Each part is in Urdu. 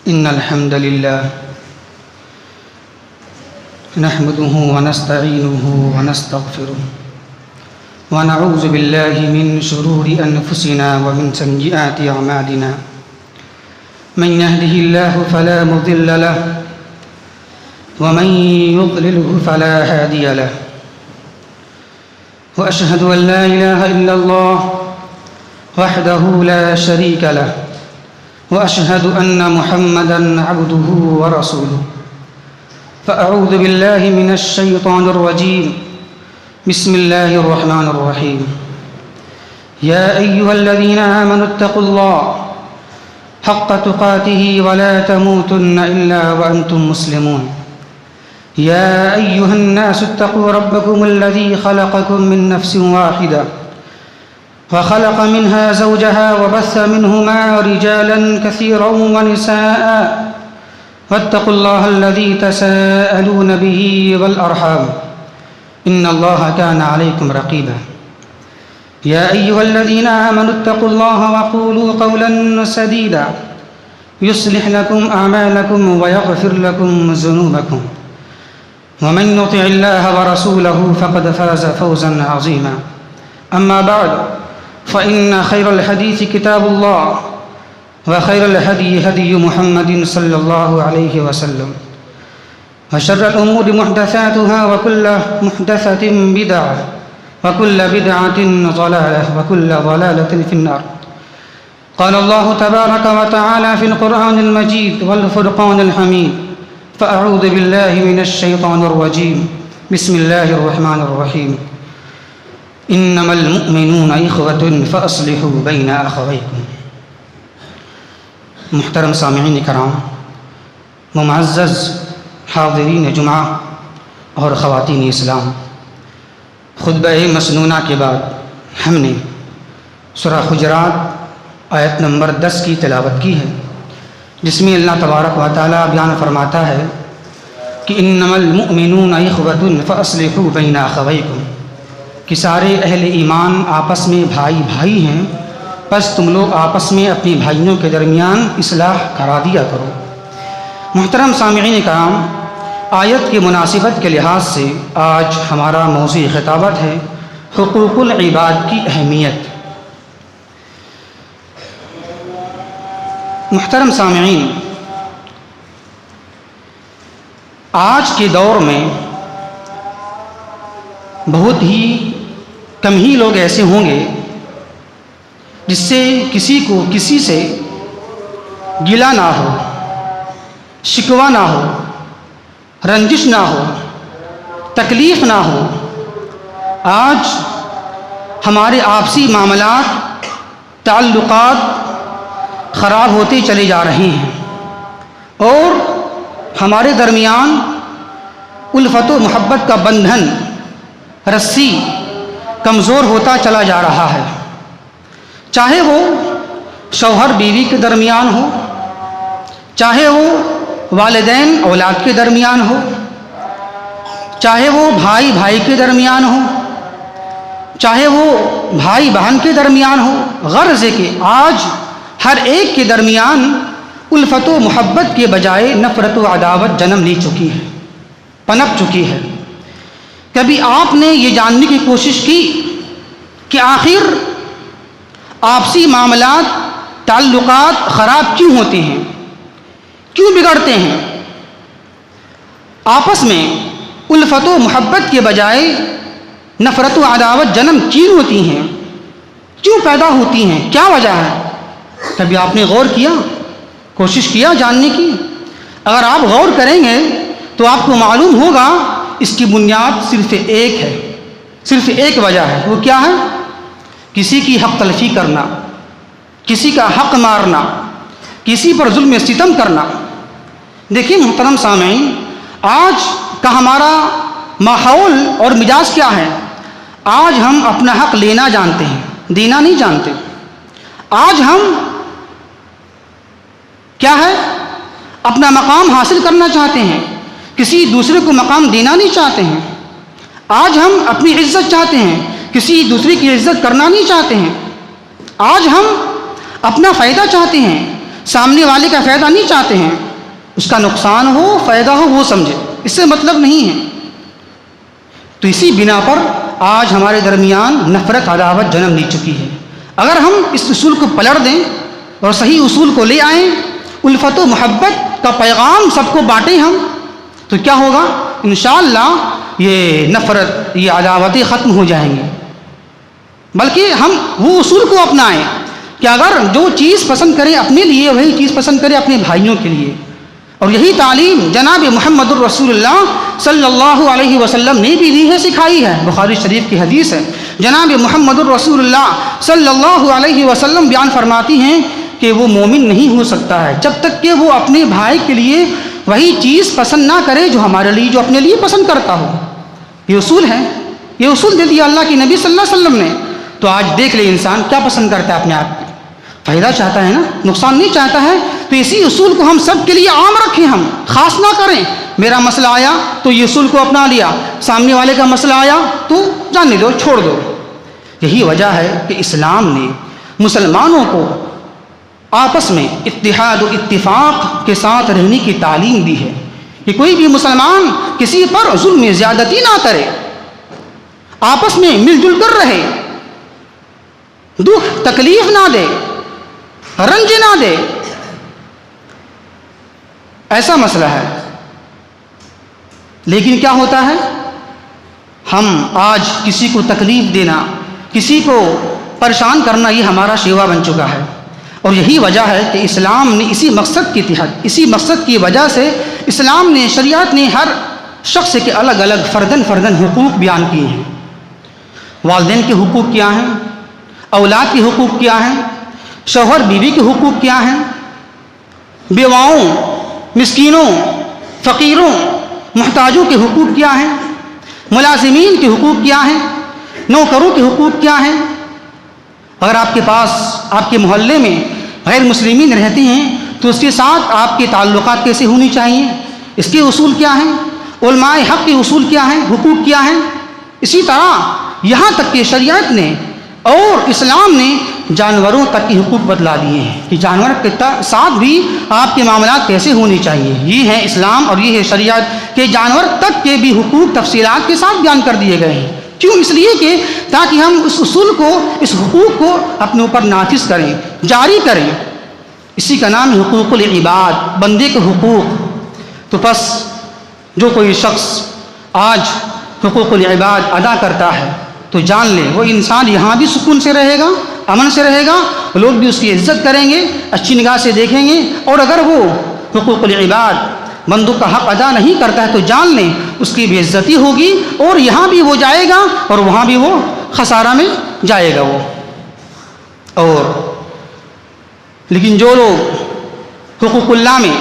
إن الحمد لله نحمده ونستعينه ونستغفره ونعوذ بالله من شرور أنفسنا ومن سيئات أعمالنا من يهده الله فلا مضل له ومن يضلله فلا هادي له وأشهد أن لا إله إلا الله وحده لا شريك له وأشهد أن محمدًا عبده ورسوله فأعوذ بالله من الشيطان الرجيم بسم الله الرحمن الرحيم يا أيها الذين آمنوا اتقوا الله حق تقاته ولا تموتن إلا وأنتم مسلمون يا أيها الناس اتقوا ربكم الذي خلقكم من نفس واحدة وخلق منها زوجها وبث منهما رجالا كثيرا ونساء واتقوا الله الذي تساءلون به والأرحام إن الله كان عليكم رقيبا يا أيها الذين آمنوا اتقوا الله وقولوا قولا سديدا يصلح لكم أعمالكم ويغفر لكم ذنوبكم ومن يطع الله ورسوله فقد فاز فوزا عظيما أما بعد فإن خير الحديث كتاب الله وخير الهدي هدي محمد صلى الله عليه وسلم وشر الأمور محدثاتها وكل محدثة بدعة وكل بدعة ضلالة وكل ضلالة في النار قال الله تبارك وتعالى في القرآن المجيد والفرقان الحميد فأعوذ بالله من الشيطان الرجيم بسم الله الرحمن الرحيم انما المؤمنون اخوة فاصلحوا بین اخویکم۔ محترم سامعین کرام، معزز حاضرین جمعہ اور خواتین اسلام، خطبہ مسنونہ کے بعد ہم نے سورہ حجرات آیت نمبر 10 کی تلاوت کی ہے، جس میں اللہ تبارک و تعالی بیان فرماتا ہے کہ انما المؤمنون اخوة فاصلحوا بین اخویکم، کہ سارے اہل ایمان آپس میں بھائی بھائی ہیں، پس تم لوگ آپس میں اپنے بھائیوں کے درمیان اصلاح کرا دیا کرو۔ محترم سامعین کرام، آیت کی مناسبت کے لحاظ سے آج ہمارا موضوع خطابت ہے حقوق العباد کی اہمیت۔ محترم سامعین، آج کے دور میں بہت ہی کم ہی لوگ ایسے ہوں گے جس سے کسی کو کسی سے گلہ نہ ہو، شکوہ نہ ہو، رنجش نہ ہو، تکلیف نہ ہو۔ آج ہمارے آپسی معاملات، تعلقات خراب ہوتے چلے جا رہے ہیں اور ہمارے درمیان الفت و محبت کا بندھن، رسی کمزور ہوتا چلا جا رہا ہے، چاہے وہ شوہر بیوی کے درمیان ہو، چاہے وہ والدین اولاد کے درمیان ہو، چاہے وہ بھائی بھائی کے درمیان ہو، چاہے وہ بھائی بہن کے درمیان ہو۔ غرض ہے کہ آج ہر ایک کے درمیان الفت و محبت کے بجائے نفرت و عداوت جنم لی چکی ہے، پنپ چکی ہے۔ کبھی آپ نے یہ جاننے کی کوشش کی کہ آخر آپسی معاملات، تعلقات خراب کیوں ہوتے ہیں، کیوں بگڑتے ہیں؟ آپس میں الفت و محبت کے بجائے نفرت و عداوت جنم کیوں ہوتی ہیں، کیوں پیدا ہوتی ہیں، کیا وجہ ہے؟ کبھی آپ نے غور کیا، کوشش کیا جاننے کی؟ اگر آپ غور کریں گے تو آپ کو معلوم ہوگا اس کی بنیاد صرف ایک ہے، صرف ایک وجہ ہے۔ وہ کیا ہے؟ کسی کی حق تلفی کرنا، کسی کا حق مارنا، کسی پر ظلم ستم کرنا۔ دیکھیے محترم سامعین، آج کا ہمارا ماحول اور مزاج کیا ہے؟ آج ہم اپنا حق لینا جانتے ہیں، دینا نہیں جانتے۔ آج ہم کیا ہے؟ اپنا مقام حاصل کرنا چاہتے ہیں، کسی دوسرے کو مقام دینا نہیں چاہتے ہیں۔ آج ہم اپنی عزت چاہتے ہیں، کسی دوسرے کی عزت کرنا نہیں چاہتے ہیں۔ آج ہم اپنا فائدہ چاہتے ہیں، سامنے والے کا فائدہ نہیں چاہتے ہیں، اس کا نقصان ہو فائدہ ہو وہ سمجھے، اس سے مطلب نہیں ہے۔ تو اسی بنا پر آج ہمارے درمیان نفرت عداوت جنم لی چکی ہے۔ اگر ہم اس اصول کو پلٹ دیں اور صحیح اصول کو لے آئیں، الفت و محبت کا پیغام سب کو بانٹیں ہم، تو کیا ہوگا؟ انشاءاللہ یہ نفرت، یہ عداوتیں ختم ہو جائیں گی۔ بلکہ ہم وہ اصول کو اپنائیں کہ اگر جو چیز پسند کریں اپنے لیے وہی چیز پسند کریں اپنے بھائیوں کے لیے۔ اور یہی تعلیم جناب محمد الرسول اللہ صلی اللہ علیہ وسلم نے بھی دی ہے، سکھائی ہے۔ بخاری شریف کی حدیث ہے، جناب محمد الرسول اللہ صلی اللہ علیہ وسلم بیان فرماتی ہیں کہ وہ مومن نہیں ہو سکتا ہے جب تک کہ وہ اپنے بھائی کے لیے وہی چیز پسند نہ کرے جو ہمارے لیے، جو اپنے لیے پسند کرتا ہو۔ یہ اصول ہے، یہ اصول دے دیا اللہ کے نبی صلی اللہ علیہ وسلم نے۔ تو آج دیکھ لے انسان کیا پسند کرتا ہے، اپنے آپ کو فائدہ چاہتا ہے نا، نقصان نہیں چاہتا ہے۔ تو اسی اصول کو ہم سب کے لیے عام رکھیں، ہم خاص نہ کریں۔ میرا مسئلہ آیا تو یہ اصول کو اپنا لیا، سامنے والے کا مسئلہ آیا تو جاننے دو، چھوڑ دو۔ یہی وجہ ہے کہ اسلام نے مسلمانوں کو آپس میں اتحاد و اتفاق کے ساتھ رہنے کی تعلیم دی ہے کہ کوئی بھی مسلمان کسی پر ظلم زیادتی نہ کرے، آپس میں مل جل کر رہے، دکھ تکلیف نہ دے، رنج نہ دے۔ ایسا مسئلہ ہے۔ لیکن کیا ہوتا ہے، ہم آج کسی کو تکلیف دینا، کسی کو پریشان کرنا، یہ ہمارا شیوا بن چکا ہے۔ اور یہی وجہ ہے کہ اسلام نے اسی مقصد کے تحت، اسی مقصد کی وجہ سے اسلام نے، شریعت نے ہر شخص کے الگ الگ فردن حقوق بیان کیے ہیں۔ والدین کے حقوق کیا ہیں، اولاد کے حقوق کیا ہیں، شوہر بیوی کے حقوق کیا ہیں، بیواؤں، مسکینوں، فقیروں، محتاجوں کے حقوق کیا ہیں، ملازمین کے حقوق کیا ہیں، نوکروں کے حقوق کیا ہیں۔ اگر آپ کے پاس، آپ کے محلے میں غیر مسلمین رہتے ہیں تو اس کے ساتھ آپ کے تعلقات کیسے ہونی چاہیے، اس کے اصول کیا ہیں، علماء حق کے اصول کیا ہیں، حقوق کیا ہیں۔ اسی طرح یہاں تک کہ شریعت نے اور اسلام نے جانوروں تک کے حقوق بتلا دیے ہیں کہ جانور کے ساتھ بھی آپ کے معاملات کیسے ہونے چاہیے۔ یہ ہے اسلام اور یہ ہے شریعت کہ جانور تک کے بھی حقوق تفصیلات کے ساتھ بیان کر دیے گئے ہیں۔ کیوں؟ اس لیے کہ تاکہ ہم اس اصول کو، اس حقوق کو اپنے اوپر نافذ کریں، جاری کریں۔ اسی کا نام حقوق العباد، بندے کے حقوق۔ تو پس جو کوئی شخص آج حقوق العباد ادا کرتا ہے تو جان لے وہ انسان یہاں بھی سکون سے رہے گا، امن سے رہے گا، لوگ بھی اس کی عزت کریں گے، اچھی نگاہ سے دیکھیں گے۔ اور اگر وہ حقوق العباد، بندوں کا حق ادا نہیں کرتا ہے تو جان لیں اس کی بے عزتی ہوگی، اور یہاں بھی وہ جائے گا اور وہاں بھی وہ خسارہ میں جائے گا وہ۔ اور لیکن جو لوگ حقوق اللہ میں،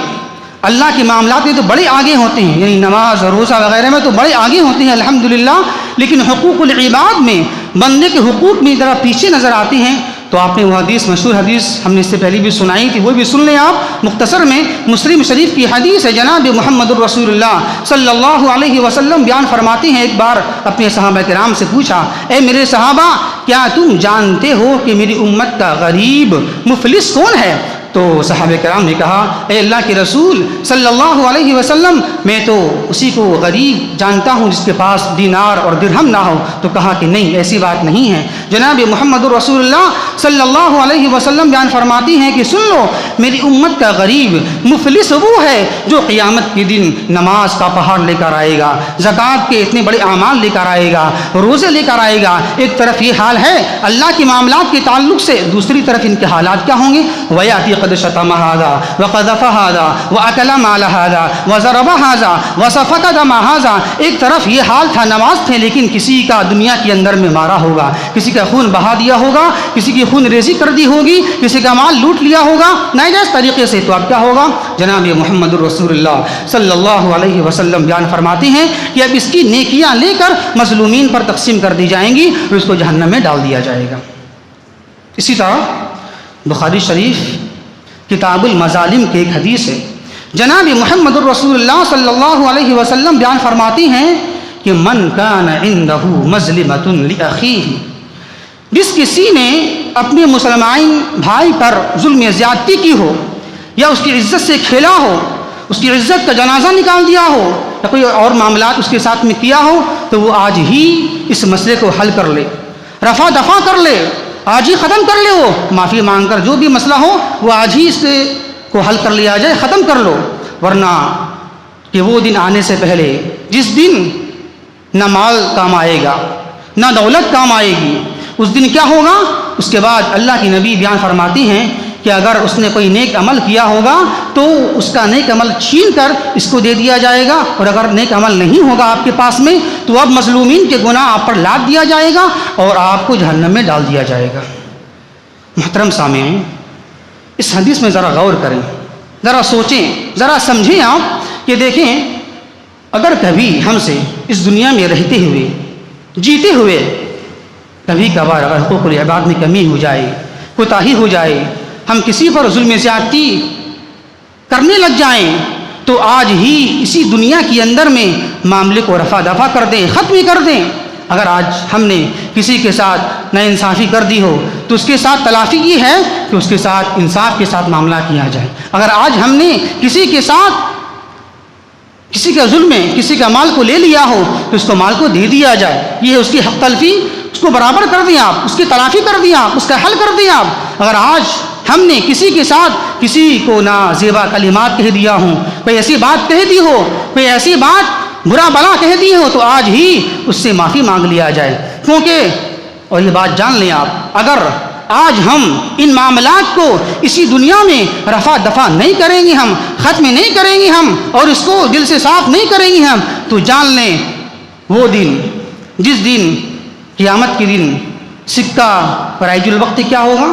اللہ کے معاملات میں تو بڑے آگے ہوتے ہیں، یعنی نماز روزہ وغیرہ میں تو بڑے آگے ہوتے ہیں الحمدللہ، لیکن حقوق العباد میں، بندے کے حقوق میں ذرا پیچھے نظر آتے ہیں۔ تو آپ نے وہ حدیث، مشہور حدیث ہم نے اس سے پہلے بھی سنائی تھی، وہ بھی سن لیں آپ مختصر میں۔ مسلم شریف کی حدیث ہے، جناب محمد الرسول اللہ صلی اللہ علیہ وسلم بیان فرماتے ہیں، ایک بار اپنے صحابہ کرام سے پوچھا، اے میرے صحابہ، کیا تم جانتے ہو کہ میری امت کا غریب مفلس کون ہے؟ تو صحابہ کرام نے کہا، اے اللہ کے رسول صلی اللہ علیہ وسلم، میں تو اسی کو غریب جانتا ہوں جس کے پاس دینار اور درہم نہ ہو۔ تو کہا کہ نہیں، ایسی بات نہیں ہے۔ جناب محمد رسول اللہ صلی اللہ علیہ وسلم بیان فرماتی ہیں کہ سن لو، میری امت کا غریب مفلس وہ ہے جو قیامت کے دن نماز کا پہاڑ لے کر آئے گا، زکوٰۃ کے اتنے بڑے اعمال لے کر آئے گا، روزے لے کر آئے گا۔ ایک طرف یہ حال ہے اللہ کے معاملات کے تعلق سے، دوسری طرف ان کے حالات کیا ہوں گے؟ وَيَأْتِي قَدْ شَتَمَ هَذَا وَقَذَفَ هَذَا وَأَكَلَ مَالَ هَذَا وَضَرَبَ هَذَا وَسَفَكَ دَمَ هَذَا۔ ایک طرف یہ حال تھا، نماز تھے لیکن کسی کا دنیا کے اندر میں مارا ہوگا، کسی کا خون بہا دیا ہوگا، کسی کی خون ریزی کر دی ہوگی، کسی کا مال لوٹ لیا ہوگا ناجائز طریقے سے۔ تو اب کیا ہوگا؟ جناب محمد رسول اللہ صلی اللہ علیہ وسلم بیان فرماتے ہیں کہ اب اس کی نیکیاں لے کر مظلومین پر تقسیم کر دی جائیں گی اور اس کو جہنم میں ڈال دیا جائے گا۔ اسی طرح بخاری شریف کتاب المظالم کے ایک حدیث ہے، جناب محمد الرسول اللہ صلی اللہ علیہ وسلم بیان فرماتی ہیں کہ من کان عنده مظلمۃ لاخیہ، جس کسی نے اپنے مسلمان بھائی پر ظلم زیادتی کی ہو، یا اس کی عزت سے کھیلا ہو، اس کی عزت کا جنازہ نکال دیا ہو، یا کوئی اور معاملات اس کے ساتھ میں کیا ہو، تو وہ آج ہی اس مسئلے کو حل کر لے، رفع دفع کر لے، آج ہی ختم کر لے، وہ معافی مانگ کر جو بھی مسئلہ ہو وہ آج ہی اس کو حل کر لیا جائے، ختم کر لو، ورنہ کہ وہ دن آنے سے پہلے جس دن نہ مال کام آئے گا نہ دولت کام آئے گی، اس دن کیا ہوگا؟ اس کے بعد اللہ کی نبی بیان فرماتی ہیں کہ اگر اس نے کوئی نیک عمل کیا ہوگا تو اس کا نیک عمل چھین کر اس کو دے دیا جائے گا، اور اگر نیک عمل نہیں ہوگا آپ کے پاس میں تو اب مظلومین کے گناہ آپ پر لاد دیا جائے گا اور آپ کو جہنم میں ڈال دیا جائے گا۔ محترم سامعین، اس حدیث میں ذرا غور کریں، ذرا سوچیں، ذرا سمجھیں آپ کہ دیکھیں اگر کبھی ہم سے اس دنیا میں رہتے ہوئے جیتے ہوئے کبھی کبھار اگر حقوق العباد میں کمی ہو جائے، کوتاہی ہو جائے، ہم کسی پر ظلم زیادتی کرنے لگ جائیں تو آج ہی اسی دنیا کے اندر میں معاملے کو رفع دفع کر دیں، ختم کر دیں۔ اگر آج ہم نے کسی کے ساتھ ناانصافی کر دی ہو تو اس کے ساتھ تلافی یہ ہے کہ اس کے ساتھ انصاف کے ساتھ معاملہ کیا جائے۔ اگر آج ہم نے کسی کے ساتھ کسی کا ظلم ہے، کسی کا مال کو لے لیا ہو تو اس کو مال کو دے دیا جائے، یہ ہے اس کی حق تلفی، اس کو برابر کر دیں آپ، اس کی تلافی کر دیں آپ، اس کا حل کر دیں آپ۔ اگر آج ہم نے کسی کے ساتھ کسی کو نازیبا کلمات کہہ دیا ہوں، کوئی ایسی بات کہہ دی ہو، کوئی ایسی بات برا بلا کہہ دی ہو تو آج ہی اس سے معافی مانگ لیا جائے، کیونکہ اور یہ بات جان لیں آپ، اگر آج ہم ان معاملات کو اسی دنیا میں رفع دفع نہیں کریں گے، ہم ختم نہیں کریں گے ہم، اور اس کو دل سے صاف نہیں کریں گے ہم، تو جان لیں وہ دن جس دن قیامت کے دن سکہ رائج الوقت کیا ہوگا؟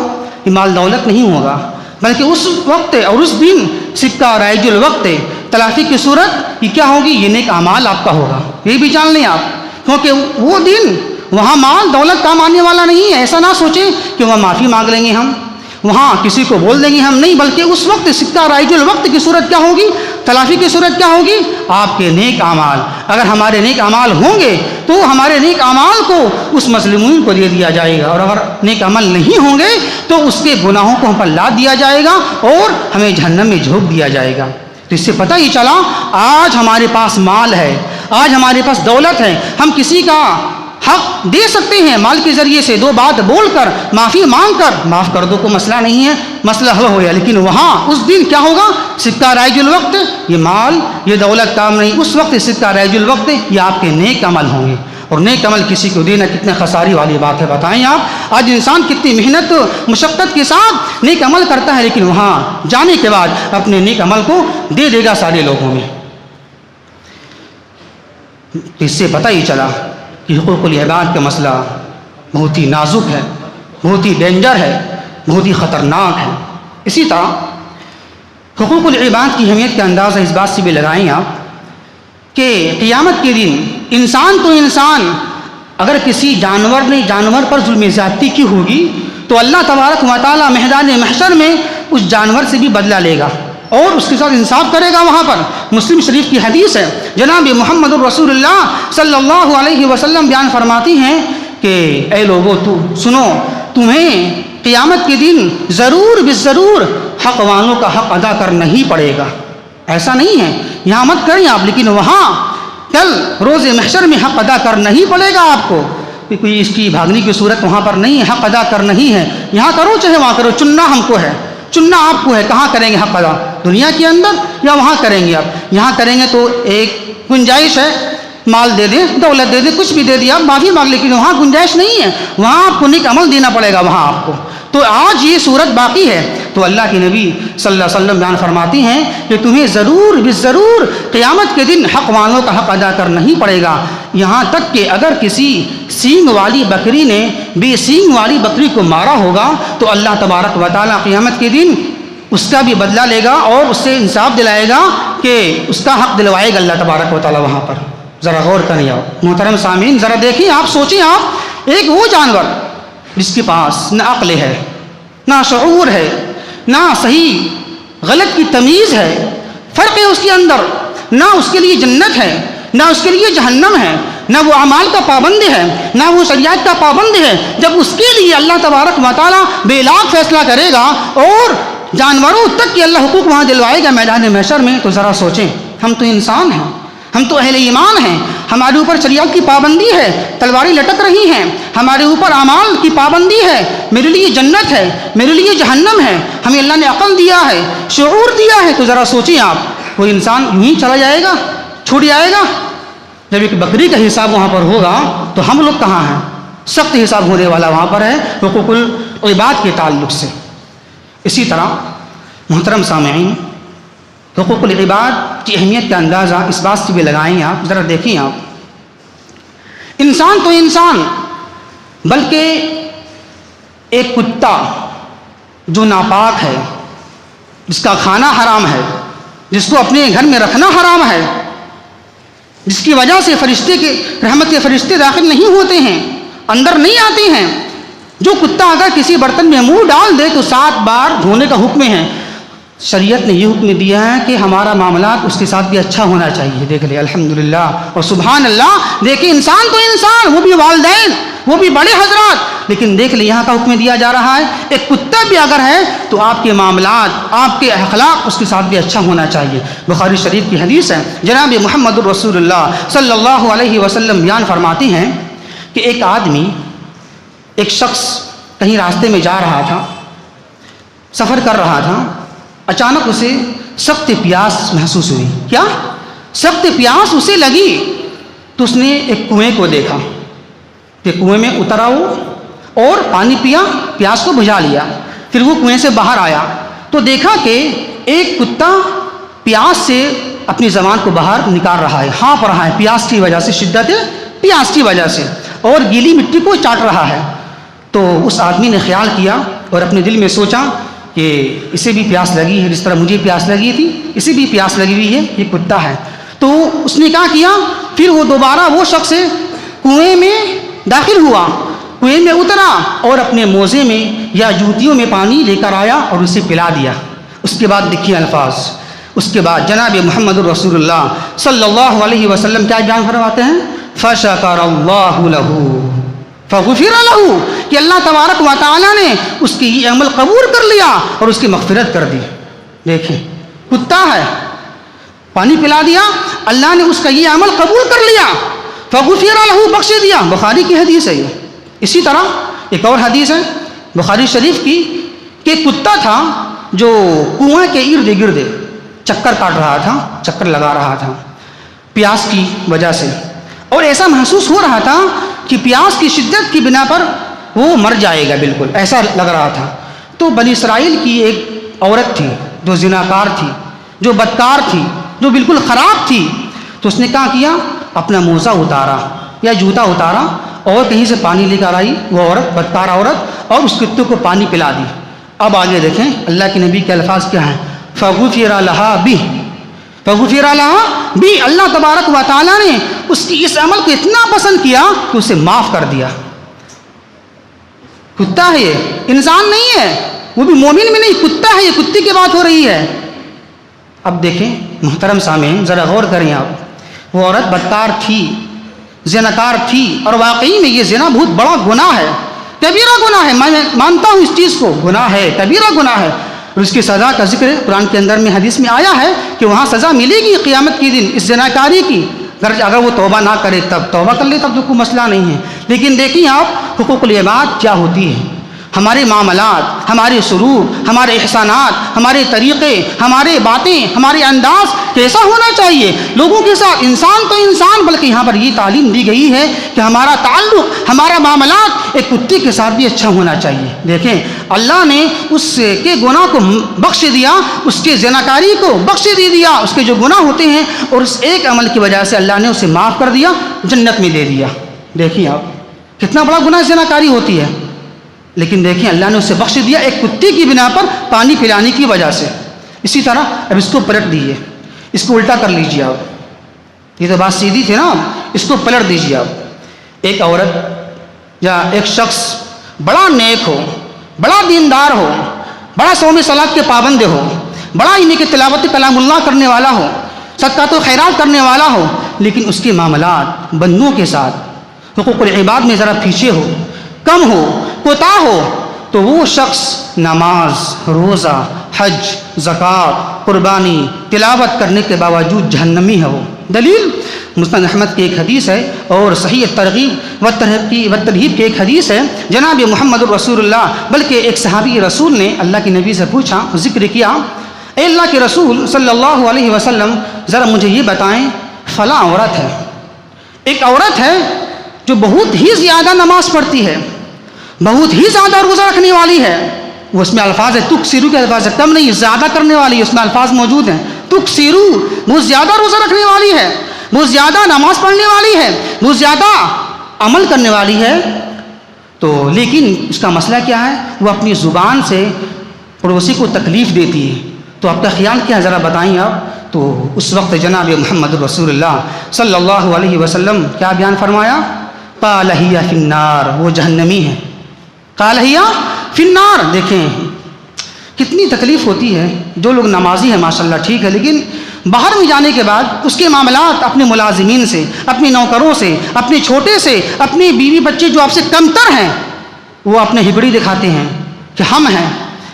یہ مال دولت نہیں ہوگا، بلکہ اس وقت اور اس دن سکہ رائج الوقت تلافی کی صورت یہ کیا ہوگی؟ یہ نیک اعمال آپ کا ہوگا، یہ بھی جان لیں آپ، کیونکہ وہ دن وہاں مال دولت کام آنے والا نہیں ہے۔ ایسا نہ سوچیں کہ وہاں معافی مانگ لیں گے ہم، وہاں کسی کو بول دیں گے ہم، نہیں، بلکہ اس وقت سکہ رائج الوقت کی صورت کیا ہوگی؟ تلافی کی صورت کیا ہوگی؟ آپ کے نیک اعمال، اگر ہمارے نیک اعمال ہوں گے تو ہمارے نیک اعمال کو اس مظلومین کو دے دیا جائے گا، اور اگر نیک عمل نہیں ہوں گے تو اس کے گناہوں کو ہم پر لاد دیا جائے گا اور ہمیں جہنم میں جھونک دیا جائے گا۔ تو اس سے پتہ ہی چلا آج ہمارے پاس مال ہے، آج ہمارے پاس دولت ہے، ہم کسی کا حق دے سکتے ہیں، مال کے ذریعے سے دو بات بول کر، معافی مانگ کر، معاف کر دو، کوئی مسئلہ نہیں ہے، مسئلہ حل ہو گیا۔ لیکن وہاں اس دن کیا ہوگا؟ سکہ رائج الوقت، یہ مال یہ دولت کام نہیں، اس وقت سکہ رائج الوقت یہ آپ کے نیک عمل ہوں گے، اور نیک عمل کسی کو دینا کتنے خساری والی بات ہے، بتائیں آپ۔ آج انسان کتنی محنت مشقت کے ساتھ نیک عمل کرتا ہے، لیکن وہاں جانے کے بعد اپنے نیک عمل کو دے دے گا سارے لوگوں میں۔ اس سے پتہ ہی چلا کہ حقوق العباد کا مسئلہ بہت ہی نازک ہے، بہت ہی ڈینجر ہے، بہت ہی خطرناک ہے۔ اسی طرح حقوق العباد کی اہمیت کا اندازہ اس بات سے بھی لگائیں آپ کہ قیامت کے دن انسان تو انسان، اگر کسی جانور پر ظلم زیادتی کی ہوگی تو اللہ تبارک و تعالی میدان محشر میں اس جانور سے بھی بدلہ لے گا اور اس کے ساتھ انصاف کرے گا۔ وہاں پر مسلم شریف کی حدیث ہے، جناب محمد الرسول اللہ صلی اللہ علیہ وسلم بیان فرماتی ہیں کہ اے لوگو تو سنو، تمہیں قیامت کے دن ضرور بالضرور حق والوں کا حق ادا کرنا ہی پڑے گا۔ ایسا نہیں ہے یہاں مت کریں آپ، لیکن وہاں کل روز محشر میں حق ادا کرنا ہی پڑے گا آپ کو، کوئی اس کی بھاگنے کی صورت وہاں پر نہیں ہے، حق ادا کرنا ہی ہے، یہاں کرو چاہے وہاں کرو، چننا ہم کو ہے، چننا آپ کو ہے، کہاں کریں گے حق ادا، دنیا کے اندر یا وہاں کریں گے آپ۔ یہاں کریں گے تو ایک گنجائش ہے، مال دے دیں، دولت دے دیں، کچھ بھی دے دیا، معافی مانگ، لیکن وہاں گنجائش نہیں ہے، وہاں آپ کو نیک عمل دینا پڑے گا وہاں آپ کو۔ تو آج یہ صورت باقی ہے، تو اللہ کے نبی صلی اللہ علیہ وسلم بیان فرماتی ہیں کہ تمہیں ضرور بالضرور قیامت کے دن حق والوں کا حق ادا کرنا ہی پڑے گا، یہاں تک کہ اگر کسی سینگ والی بکری نے بے سینگ والی بکری کو مارا ہوگا تو اللہ تبارک و تعالیٰ قیامت کے دن اس کا بھی بدلہ لے گا اور اس سے انصاف دلائے گا کہ اس کا حق دلوائے گا اللہ تبارک و تعالیٰ وہاں پر۔ ذرا غور کریں آپ محترم سامعین، ذرا دیکھیں آپ، سوچیں آپ، ایک وہ جانور جس کے پاس نہ عقل ہے، نہ شعور ہے، نہ صحیح غلط کی تمیز ہے، فرق ہے اس کے اندر، نہ اس کے لیے جنت ہے نہ اس کے لیے جہنم ہے، نہ وہ اعمال کا پابند ہے نہ وہ شریعت کا پابند ہے، جب اس کے لیے اللہ تبارک و تعالیٰ بے لاکھ فیصلہ کرے گا اور جانوروں تک کے اللہ حقوق وہاں دلوائے گا میدان محشر میں. تو ذرا سوچیں, ہم تو انسان ہیں, ہم تو اہل ایمان ہیں, ہمارے اوپر شریعت کی پابندی ہے, تلواریں لٹک رہی ہیں, ہمارے اوپر اعمال کی پابندی ہے, میرے لیے جنت ہے, میرے لیے جہنم ہے, ہمیں اللہ نے عقل دیا ہے, شعور دیا ہے. تو ذرا سوچیں آپ, وہ انسان یوں ہی چلا جائے گا, چھوٹ جائے گا؟ جب ایک بکری کا حساب وہاں پر ہوگا تو ہم لوگ کہاں ہیں؟ سخت حساب ہونے والا وہاں پر ہے حقوق العباد کے تعلق سے. اسی طرح محترم سامعین, حقوق العباد کی اہمیت کا اندازہ اس بات سے بھی لگائیں آپ, ذرا دیکھیں آپ, انسان تو انسان, بلکہ ایک کتا جو ناپاک ہے, جس کا کھانا حرام ہے, جس کو اپنے گھر میں رکھنا حرام ہے, جس کی وجہ سے فرشتے کے رحمت کے فرشتے داخل نہیں ہوتے ہیں, اندر نہیں آتے ہیں, جو کتا اگر کسی برتن میں منہ ڈال دے تو 7 بار دھونے کا حکم ہے. شریعت نے یہ حکم دیا ہے کہ ہمارا معاملات اس کے ساتھ بھی اچھا ہونا چاہیے. دیکھ لیں الحمدللہ اور سبحان اللہ, دیکھیں انسان تو انسان, وہ بھی والدین, وہ بھی بڑے حضرات, لیکن دیکھ لیں یہاں کا حکم دیا جا رہا ہے ایک کتا بھی اگر ہے تو آپ کے معاملات, آپ کے اخلاق اس کے ساتھ بھی اچھا ہونا چاہیے. بخاری شریف کی حدیث ہے, جناب محمد الرسول اللہ صلی اللہ علیہ وسلم بیان فرماتے ہیں کہ ایک آدمی, ایک شخص کہیں راستے میں جا رہا تھا, سفر کر رہا تھا, اچانک اسے سخت پیاس محسوس ہوئی. کیا سخت پیاس اسے لگی تو اس نے ایک کنویں کو دیکھا کہ کنویں میں اترا وہ اور پانی پیا, پیاس کو بجھا لیا. پھر وہ کنویں سے باہر آیا تو دیکھا کہ ایک کتا پیاس سے اپنی زبان کو باہر نکال رہا ہے, ہانپ رہا ہے پیاس کی وجہ سے, شدت پیاس کی وجہ سے, اور گیلی مٹی کو چاٹ رہا ہے. تو اس آدمی نے خیال کیا اور اپنے دل میں سوچا کہ اسے بھی پیاس لگی ہے, جس طرح مجھے پیاس لگی تھی اسے بھی پیاس لگی ہوئی ہے, یہ کتا ہے. تو اس نے کیا کیا, پھر وہ دوبارہ وہ شخص کنویں میں داخل ہوا, کنویں میں اترا اور اپنے موزے میں یا جوتیوں میں پانی لے کر آیا اور اسے پلا دیا. اس کے بعد دیکھیے الفاظ, اس کے بعد جناب محمد الرسول اللہ صلی اللہ علیہ وسلم کیا بیان فرماتے ہیں, فَشَكَرَ اللَّهُ لَهُ فَغُفِرَ لَهُ, کہ اللہ تبارک و تعالیٰ نے اس کی یہ عمل قبول کر لیا اور اس کی مغفرت کر دی. دیکھیں کتا ہے, پانی پلا دیا, اللہ نے اس کا یہ عمل قبول کر لیا, فَغُفِرَ لَهُ, بخش دیا. بخاری کی حدیث ہے یہ. اسی طرح ایک اور حدیث ہے بخاری شریف کی کہ کتا تھا جو کنویں کے ارد گرد چکر کاٹ رہا تھا, چکر لگا رہا تھا پیاس کی وجہ سے, اور ایسا محسوس ہو رہا تھا کہ پیاس کی شدت کی بنا پر وہ مر جائے گا, بالکل ایسا لگ رہا تھا. تو بنی اسرائیل کی ایک عورت تھی جو زناکار تھی, جو بدکار تھی, جو بالکل خراب تھی. تو اس نے کیا کیا, اپنا موزہ اتارا یا جوتا اتارا اور کہیں سے پانی لے کر آئی وہ عورت, بدکار عورت, اور اس کتے کو پانی پلا دی. اب آگے دیکھیں اللہ کے نبی کے الفاظ کیا ہیں, فَغُفِرَ لَهَا بِهِ فَغُفِرَ لَهَا بِهِ, اللہ تبارک و تعالیٰ نے اس کی اس عمل کو اتنا پسند کیا کہ اسے معاف کر دیا. کتا ہے یہ, انسان نہیں ہے, وہ بھی مومن میں نہیں, کتا ہے یہ, کتے کی بات ہو رہی ہے. اب دیکھیں محترم سامعین, ذرا غور کریں آپ, وہ عورت بدکار تھی, زناکار تھی, اور واقعی میں یہ زنا بہت بڑا گناہ ہے, کبیرہ گناہ ہے. میں مانتا ہوں اس چیز کو, گناہ ہے, کبیرہ گناہ ہے, اور اس کی سزا کا ذکر قرآن کے اندر میں حدیث میں آیا ہے کہ وہاں سزا ملے گی قیامت کے دن اس زناکاری کی. اگر وہ توبہ نہ کرے تب, توبہ کر لے تب تو کوئی مسئلہ نہیں ہے. لیکن دیکھیں آپ حقوق العباد کیا ہوتی ہے, ہمارے معاملات, ہمارے سلوک, ہمارے احسانات, ہمارے طریقے, ہمارے باتیں, ہمارے انداز کیسا ہونا چاہیے لوگوں کے ساتھ. انسان تو انسان, بلکہ یہاں پر یہ تعلیم دی گئی ہے کہ ہمارا تعلق, ہمارا معاملات ایک کتے کے ساتھ بھی اچھا ہونا چاہیے. دیکھیں اللہ نے اس کے گناہ کو بخش دیا, اس کے زناکاری کو بخش دے دیا, اس کے جو گناہ ہوتے ہیں, اور اس ایک عمل کی وجہ سے اللہ نے اسے معاف کر دیا, جنت میں دے دیا. دیکھیں آپ کتنا بڑا گناہ زناکاری ہوتی ہے, لیکن دیکھیں اللہ نے اسے بخش دیا ایک کتے کی بنا پر پانی پلانے کی وجہ سے. اسی طرح اب اس کو پلٹ دیجیے, اس کو الٹا کر لیجیے آپ, یہ تو بات سیدھی تھی نا, اس کو پلٹ دیجیے آپ. ایک عورت یا ایک شخص بڑا نیک ہو, بڑا دیندار ہو, بڑا صوم صلات کے پابند ہو, بڑا انہیں کے تلاوت کلام اللہ کرنے والا ہو, صدقات و خیرات کرنے والا ہو, لیکن اس کے معاملات بندوں کے ساتھ حقوق العباد میں ذرا پیچھے ہو, کم ہو, کوتاہ ہو, تو وہ شخص نماز، روزہ، حج، زکوٰۃ، قربانی، تلاوت کرنے کے باوجود جہنمی ہے وہ۔ دلیل مسند احمد کی ایک حدیث ہے اور صحیح ترغیب و ترہیب کی ایک حدیث ہے، جناب محمد رسول اللہ بلکہ ایک صحابی رسول نے اللہ کے نبی سے پوچھا، ذکر کیا، اے اللہ کے رسول صلی اللہ علیہ وسلم ذرا مجھے یہ بتائیں، فلاں عورت ہے، ایک عورت ہے جو بہت ہی زیادہ نماز پڑھتی ہے، بہت ہی زیادہ روزہ رکھنے والی ہے، وہ اس میں الفاظ ہے تکثرو کے الفاظ ہے، کم نہیں زیادہ کرنے والی ہے، اس میں الفاظ موجود ہیں، تکثرو بہت زیادہ روزہ رکھنے والی ہے، بہت زیادہ نماز پڑھنے والی ہے، بہت زیادہ عمل کرنے والی ہے، تو لیکن اس کا مسئلہ کیا ہے، وہ اپنی زبان سے پڑوسی کو تکلیف دیتی ہے، تو آپ کا خیال کیا ہے ذرا بتائیں آپ۔ تو اس وقت جناب محمد رسول اللہ صلی اللہ علیہ وسلم کیا بیان فرمایا، قال ہی فی النار، وہ جہنمی ہے، قال ہی فی النار۔ دیکھیں کتنی تکلیف ہوتی ہے، جو لوگ نمازی ہیں ماشاءاللہ ٹھیک ہے، لیکن باہر میں جانے کے بعد اس کے معاملات اپنے ملازمین سے، اپنے نوکروں سے، اپنے چھوٹے سے، اپنی بیوی بچے جو آپ سے کمتر ہیں، وہ اپنے ہبڑی دکھاتے ہیں کہ ہم ہیں،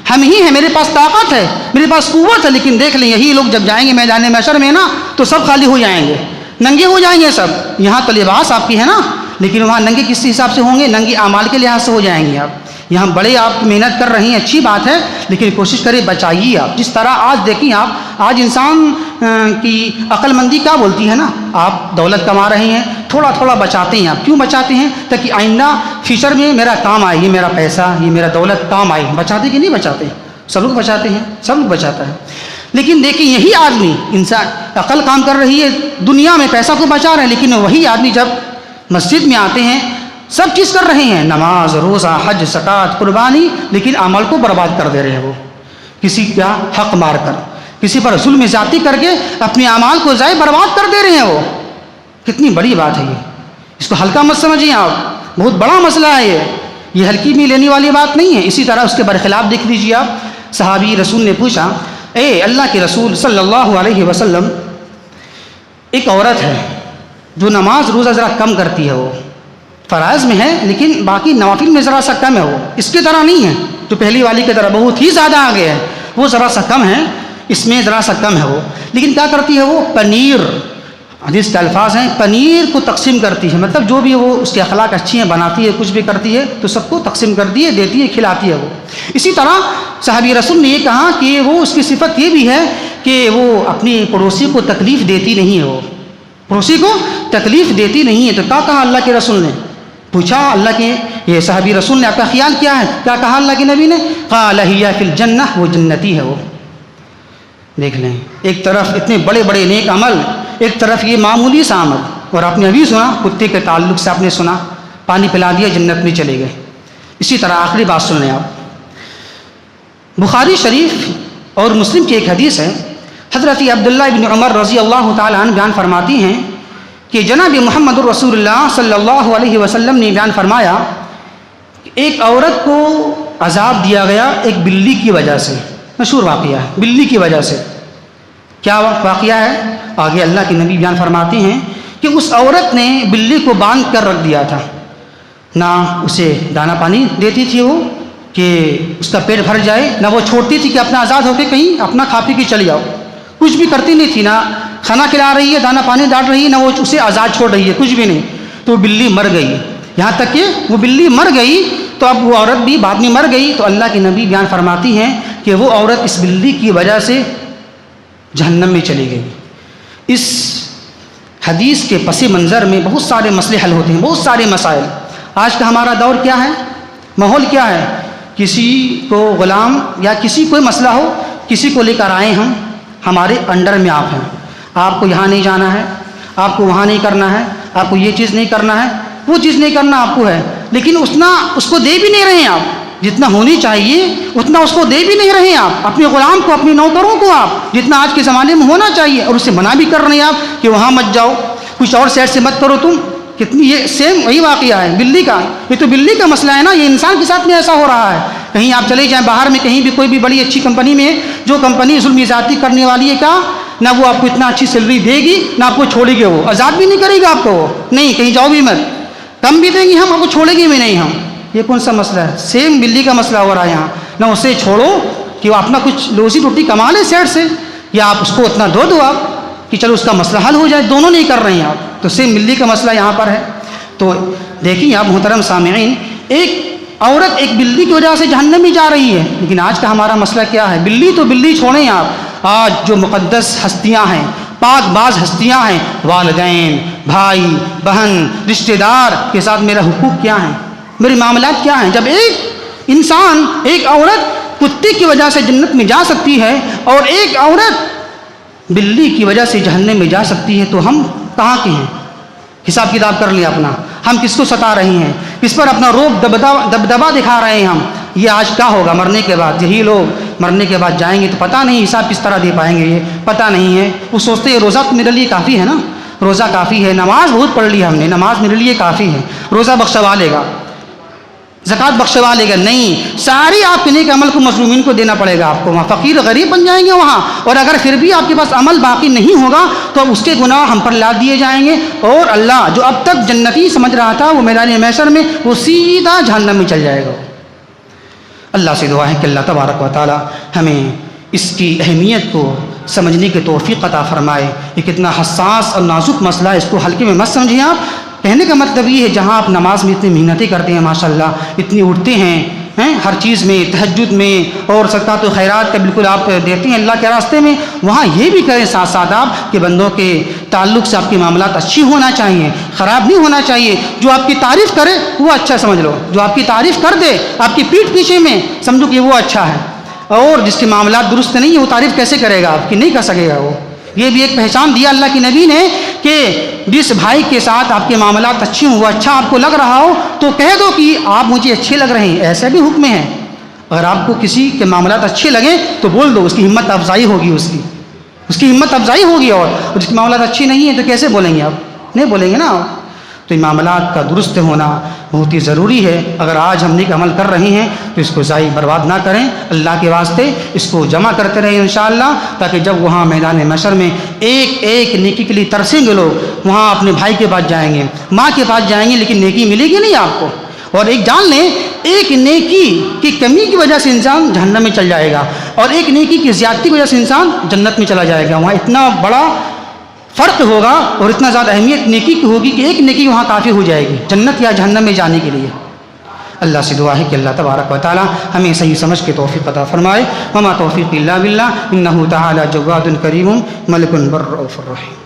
ہم ہی ہیں، میرے پاس طاقت ہے، میرے پاس قوت ہے، لیکن دیکھ لیں یہی لوگ جب جائیں گے میدان محشر میں نا تو سب خالی ہو جائیں گے، ننگے ہو جائیں گے سب۔ یہاں تو لباس آپ کی ہے نا، لیکن وہاں ننگے کس حساب سے ہوں گے، ننگے اعمال کے لحاظ سے ہو جائیں گے آپ۔ یہاں بڑے آپ محنت کر رہے ہیں، اچھی بات ہے، لیکن کوشش کریں بچائیے آپ۔ جس طرح آج دیکھیں آپ، آج انسان کی عقل مندی کیا بولتی ہے نا، آپ دولت کما رہے ہیں، تھوڑا تھوڑا بچاتے ہیں آپ، کیوں بچاتے ہیں؟ تاکہ آئندہ فیوچر میں میرا کام آئے، یہ میرا پیسہ، یہ میرا دولت کام آئے۔ بچاتے کہ نہیں بچاتے؟ سب لوگ بچاتے ہیں، سب لوگ بچاتا ہے، لیکن دیکھیں یہی آدمی، انسان عقل کام کر رہی ہے، دنیا میں پیسہ کو بچا رہے ہیں، لیکن وہی آدمی جب مسجد میں آتے ہیں سب چیز کر رہے ہیں، نماز، روزہ، حج، زکوٰۃ، قربانی، لیکن عمل کو برباد کر دے رہے ہیں، وہ کسی کا حق مار کر، کسی پر ظلم زیادتی کر کے اپنے اعمال کو ضائع برباد کر دے رہے ہیں۔ وہ کتنی بڑی بات ہے، یہ اس کو ہلکا مت سمجھیے آپ، بہت بڑا مسئلہ ہے یہ ہلکی میں لینے والی بات نہیں ہے۔ اسی طرح اس کے برخلاف دیکھ لیجیے آپ، صحابی رسول نے پوچھا، اے اللہ کے رسول صلی اللہ علیہ وسلم، ایک عورت ہے جو نماز روزہ ذرا کم کرتی ہے، وہ فرائض میں ہے لیکن باقی نوافل میں ذرا سا کم ہے، وہ اس کی طرح نہیں ہے جو پہلی والی کی طرح بہت ہی زیادہ آگے ہے، وہ ذرا سا کم ہے، اس میں ذرا سا کم ہے وہ، لیکن کیا کرتی ہے وہ، پنیر، حدیث کے الفاظ ہیں، پنیر کو تقسیم کرتی ہے، مطلب جو بھی وہ اس کے اخلاق اچھی ہیں، بناتی ہے، کچھ بھی کرتی ہے تو سب کو تقسیم کرتی ہے، دیتی ہے، کھلاتی ہے وہ۔ اسی طرح صحابی رسول نے یہ کہا کہ وہ اس کی صفت یہ بھی ہے کہ وہ اپنی پڑوسی کو تکلیف دیتی نہیں ہے، وہ پڑوسی کو تکلیف دیتی نہیں ہے۔ تو کیا کہا اللہ کے رسول نے؟ پوچھا اللہ کے یہ صحابی رسول نے، آپ کا خیال کیا ہے؟ کیا کہا اللہ کے نبی نے؟ قال ہی فی الجنہ، وہ جنتی ہے وہ۔ دیکھ لیں، ایک طرف اتنے بڑے بڑے نیک عمل، ایک طرف یہ معمولی سا عمل، اور آپ نے ابھی سنا کتے کے تعلق سے، آپ نے سنا پانی پلا دیا جنت میں چلے گئے۔ اسی طرح آخری بات سن لیں آپ، بخاری شریف اور مسلم کی ایک حدیث ہے، حضرت عبداللہ بن عمر رضی اللہ تعالیٰ عنہ بیان فرماتی ہیں کہ جناب محمد رسول اللہ صلی اللہ علیہ وسلم نے بیان فرمایا کہ ایک عورت کو عذاب دیا گیا ایک بلی کی وجہ سے، مشہور واقعہ ہے، بلی کی وجہ سے۔ کیا واقعہ ہے؟ آگے اللہ کے نبی بیان فرماتے ہیں کہ اس عورت نے بلی کو باندھ کر رکھ دیا تھا، نہ اسے دانا پانی دیتی تھی وہ کہ اس کا پیٹ بھر جائے، نہ وہ چھوڑتی تھی کہ اپنا آزاد ہو کے کہیں اپنا کھا پی کے چلی جاؤ، کچھ بھی کرتی نہیں تھی، نہ کھانا کھلا رہی ہے، دانا پانی ڈال رہی ہے، نہ وہ اسے آزاد چھوڑ رہی ہے، کچھ بھی نہیں۔ تو بلی مر گئی، یہاں تک کہ وہ بلی مر گئی تو اب وہ عورت بھی بعد میں مر گئی، تو اللہ کے نبی بیان فرماتی ہیں کہ وہ عورت اس بلی کی وجہ سے جہنم میں چلی گئی۔ اس حدیث کے پس منظر میں بہت سارے مسئلے حل ہوتے ہیں، بہت سارے مسائل۔ آج کا ہمارا دور کیا ہے، ماحول کیا ہے، کسی کو غلام یا کسی کوئی مسئلہ ہو، کسی کو لے کر آئے ہم، ہمارے انڈر میں آپ ہیں، آپ کو یہاں نہیں جانا ہے، آپ کو وہاں نہیں کرنا ہے، آپ کو یہ چیز نہیں کرنا ہے، وہ چیز نہیں کرنا آپ کو ہے، لیکن اتنا اس کو دے بھی نہیں رہے ہیں آپ، جتنا ہونی چاہیے اتنا اس کو دے بھی نہیں رہے ہیں آپ، اپنے غلام کو، اپنے نوکروں کو آپ جتنا آج کے زمانے میں ہونا چاہیے، اور اسے منع بھی کر رہے ہیں آپ کہ وہاں مت جاؤ، کچھ اور سائڈ سے مت کرو تم۔ کتنی یہ سیم وہی واقعہ ہے بلی کا، یہ تو بلی کا مسئلہ ہے نا، یہ انسان کے ساتھ میں ایسا ہو رہا ہے۔ کہیں آپ چلے جائیں باہر میں، کہیں بھی کوئی بھی بڑی اچھی کمپنی میں، جو کمپنی ظلم زیادتی کرنے والی ہے، کیا نہ وہ آپ کو اتنا اچھی سیلری دے گی، نہ آپ کو چھوڑے گی، وہ آزاد بھی نہیں کرے گا آپ کو، نہیں کہیں جاؤ بھی مت، کم بھی دیں گی ہم، آپ کو چھوڑے گی بھی نہیں ہم، یہ کون سا مسئلہ ہے؟ سیم بلی کا مسئلہ ہو رہا ہے یہاں. نہ اسے چھوڑو کہ وہ اپنا کچھ روزی روٹی کما لے سیٹ سے، یا آپ اس کو اتنا دو آپ کہ چلو اس کا مسئلہ حل ہو جائے. دونوں نہیں کر رہے ہیں آپ، تو سیم بلی کا مسئلہ یہاں پر ہے. تو دیکھیے آپ محترم سامعین، ایک عورت ایک بلی کی وجہ سے جہنم میں جا رہی ہے، لیکن آج کا ہمارا مسئلہ کیا ہے؟ بلی تو بلی چھوڑیں آپ، آج جو مقدس ہستیاں ہیں، پاک باز ہستیاں ہیں، والدین، بھائی، بہن، رشتہ دار کے ساتھ میرا حقوق کیا ہے، میرے معاملات کیا ہیں؟ جب ایک انسان، ایک عورت کتے کی وجہ سے جنت میں جا سکتی ہے اور ایک عورت بلی کی وجہ سے جہنم میں جا سکتی ہے، تو ہم کہاں کے ہیں؟ حساب کتاب کر لیں اپنا. ہم کس کو ستا رہے ہیں؟ کس پر اپنا روب دبدبا دکھا رہے ہیں ہم؟ یہ آج کیا ہوگا مرنے کے بعد؟ یہی لوگ مرنے کے بعد جائیں گے تو پتہ نہیں حساب کس طرح دے پائیں گے، یہ پتہ نہیں ہے. وہ سوچتے ہیں روزہ تو میرے لیے کافی ہے نا، روزہ کافی ہے، نماز بہت پڑھ لی ہم نے، نماز میرے لیے کافی ہے، روزہ بخشوا لے گا، زکوٰۃ بخشوا لے گا. نہیں، ساری آپ کے نیک عمل کو مظلومین کو دینا پڑے گا آپ کو. وہاں فقیر غریب بن جائیں گے وہاں، اور اگر پھر بھی آپ کے پاس عمل باقی نہیں ہوگا تو اس کے گناہ ہم پر لاد دیے جائیں گے، اور اللہ جو اب تک جنتی سمجھ رہا تھا وہ میدان محشر میں وہ سیدھا جہنم میں چل جائے گا. اللہ سے دعا ہے کہ اللہ تبارک و تعالی ہمیں اس کی اہمیت کو سمجھنے کی توفیق عطا فرمائے. یہ کتنا حساس اور نازک مسئلہ ہے، اس کو ہلکے میں مت سمجھیں آپ. کہنے کا مطلب یہ ہے جہاں آپ نماز میں اتنی محنتیں کرتے ہیں، ماشاءاللہ اتنی اٹھتے ہیں ہر چیز میں، تہجد میں اور صدقات و خیرات کا بالکل آپ دیتے ہیں اللہ کے راستے میں، وہاں یہ بھی کریں ساتھ ساتھ آپ کہ بندوں کے تعلق سے آپ کے معاملات اچھی ہونا چاہیے، خراب نہیں ہونا چاہیے. جو آپ کی تعریف کرے وہ اچھا سمجھ لو، جو آپ کی تعریف کر دے آپ کی پیٹھ پیچھے میں سمجھو کہ وہ اچھا ہے، اور جس کے معاملات درست نہیں ہیں وہ تعریف کیسے کرے گا آپ کی؟ نہیں کر سکے گا وہ. یہ بھی ایک پہچان دیا اللہ کے نبی نے کہ جس بھائی کے ساتھ آپ کے معاملات اچھے ہوں، وہ اچھا آپ کو لگ رہا ہو تو کہہ دو کہ آپ مجھے اچھے لگ رہے ہیں. ایسا بھی حکم ہے، اگر آپ کو کسی کے معاملات اچھے لگیں تو بول دو، اس کی ہمت افزائی ہوگی، اس کی ہمت افزائی ہوگی. اور جس کے معاملات اچھے نہیں ہیں تو کیسے بولیں گے آپ؟ نہیں بولیں گے نا. تو ان معاملات کا درست ہونا بہت ہی ضروری ہے. اگر آج ہم نیک عمل کر رہے ہیں تو اس کو ضائع برباد نہ کریں، اللہ کے واسطے اس کو جمع کرتے رہیں انشاءاللہ، تاکہ جب وہاں میدان محشر میں ایک ایک نیکی کے لیے ترسیں گے لوگ، وہاں اپنے بھائی کے پاس جائیں گے، ماں کے پاس جائیں گے، لیکن نیکی ملے گی نہیں آپ کو. اور ایک جان لیں، ایک نیکی کی کمی کی وجہ سے انسان جہنم میں چل جائے گا، اور ایک نیکی کی زیادتی کی وجہ سے انسان جنت میں چلا جائے گا. وہاں اتنا بڑا فرق ہوگا اور اتنا زیادہ اہمیت نیکی کی ہوگی کہ ایک نیکی وہاں کافی ہو جائے گی جنت یا جہنم میں جانے کے لیے. اللہ سے دعا ہے کہ اللہ تبارک و تعالی ہمیں صحیح سمجھ کے توفیق عطا فرمائے. وما توفیق الا باللہ، انہ تعالی جواد کریم ملک بر رؤوف الرحیم.